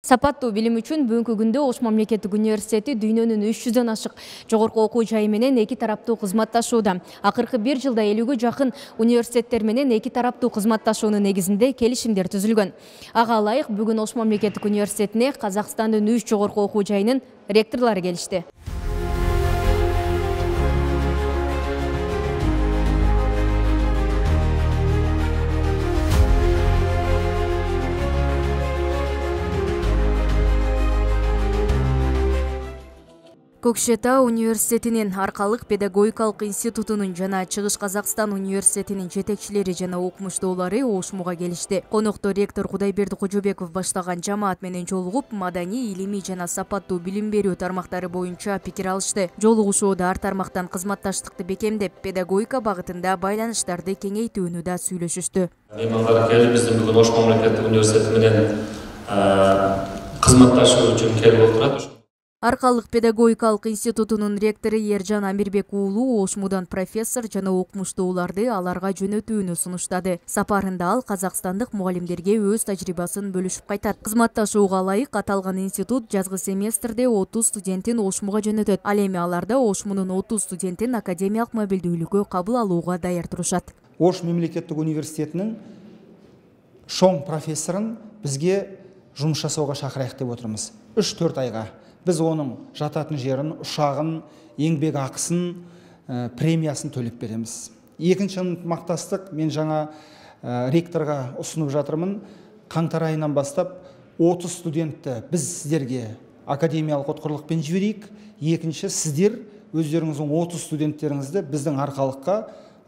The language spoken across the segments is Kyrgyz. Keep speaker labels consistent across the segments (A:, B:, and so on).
A: Сапаттуу билим үчүн бүгүнкү күндө Ош мамлекеттик университети дүйнөнүн 300дөн ашык жогорку окуу жайы менен эки тараптуу кызматташууда. Акыркы 1 жылда 50ге жакын университеттер менен эки тараптуу кызматташуунун негизинде келишимдер түзүлгөн. Ага ылайык бүгүн Ош мамлекеттик университетине Казакстандын 3 жогорку окуу жайынын ректорлору келишти. Көкшетау университетинин Аркалык педагогикалык институтунун жана Чыгыш Казакстан университетинин жетекчилери жана окумуштуулары Ошмуга келишти. Конокто ректор Кудайберди Кожобеков баштаган жамаат менен жолугуп, маданий, илимий жана сапаттуу билим берүү тармактары боюнча пикир алышты. Жолугушууда ар тармактан кызматташтыкты бекемдеп, педагогика багытында байланыштарды кеңейтүүнү да сүйлөшүштү.
B: Меймандар келип, биздин бүгүн Ош мамлекеттик университети менен кызматташуу үчүн келип отурат.
A: Аркалык педагогикалык институтунун ректору Ержан Амирбек уулу Ошмудан профессор жана окумуштууларды аларга жөнөтүүнү сунуштады. Сапарында ал казакстандык мугалимдерге өз тажрыйбасын бөлүшүп кайтат. Кызматташууга ылайык аталган институт жазгы семестрде 30 студентин Ошмуга жөнөтөт. Ал эми аларда Ошмунун 30 студентин академиялык мобилдүүлүккө кабыл алууга даяр турушат.
C: Ош мемлекеттик университетинин шоң профессорун бизге жумуш жасауга чакырайык деп отурмуз. 3-4 айга. Біз оның жататын жерін, ұшағын, еңбек ақысын, премиясын төлеп береміз. Екінші ынтымақтастық, мен жаңа ректорға ұсынып жатырмын. Қаңтар айынан бастап 30 студентті біз сіздерге академиялық ұтқырлықпен жіберейік. Екінші, сіздер өздеріңіздің 30 студенттеріңізді біздің Арқалыққа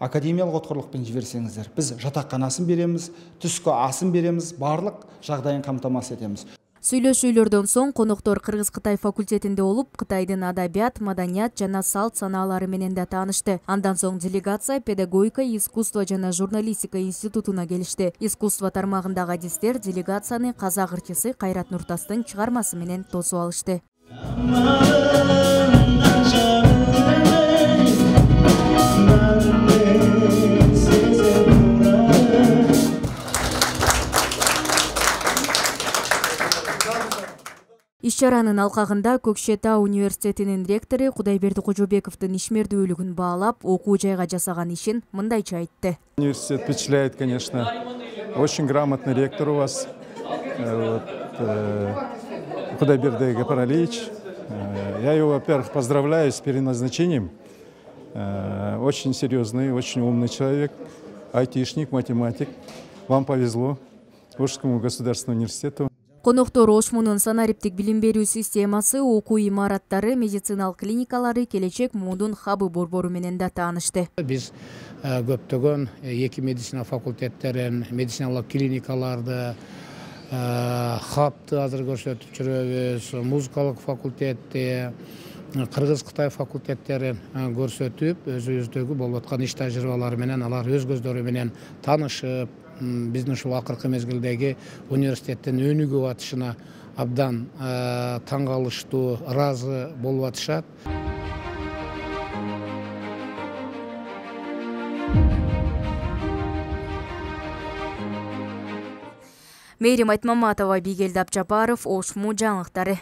C: академиялық ұтқырлықпен жіберсеңіздер. Біз жатақханасын береміз, түскі асын береміз, барлық жағдайын қамтамасыз етеміз.
A: Сүйлөшүүлөрдөн соң коноктор Кыргыз-Кытай факультетинде болуп, Кытайдын адабият, маданият жана салт санаалары менен да таанышты. Андан соң делегация педагогика, искусство жана журналистика институтуна келишти. Искусство тармагындагы адистер делегацияны казак ырчысы Кайрат Нуртастын чыгармасы менен тосуп алышты. Иш-чаранын алкагында Көкшетау университетинин ректору Кудайберди Кожобековдун ишмердүүлүгүн баалап, окуу жайга жасаган ишин мындайча айтты.
D: Университет впечатляет, конечно. Очень грамотный ректор у вас, Кудайберди Гапаралиевич. Я его, во-первых, поздравляю с переназначением. Очень серьезный, очень умный человек, айтишник, математик. Вам повезло, Ошскому государственному университету.
A: Коноктор Ошмунун санариптик билим берүү системасы, окуу имараттары, медициналык клиникалары, келечек муудун хабы борбору менен да таанышты.
E: Биз көптөгөн эки медицина факультеттерин, медициналык клиникаларды, хабты азыр көрсөтүп жүрөбүз, музыкалык факультетти, Кыргыз-Кытай факультеттерин көрсөтүп, өзүбүздөгү болуп аткан иш тажрыйбалары менен алар өз көздөрү менен таанышып, биздин ушул акыркы мезгилдеги университеттин өнүгүп атышына абдан таң калыштуу, ыраазы болуп атышат.
A: Мээрим Айтмаматова, Бигелди Абчапаров, Ошму жаңылыктары.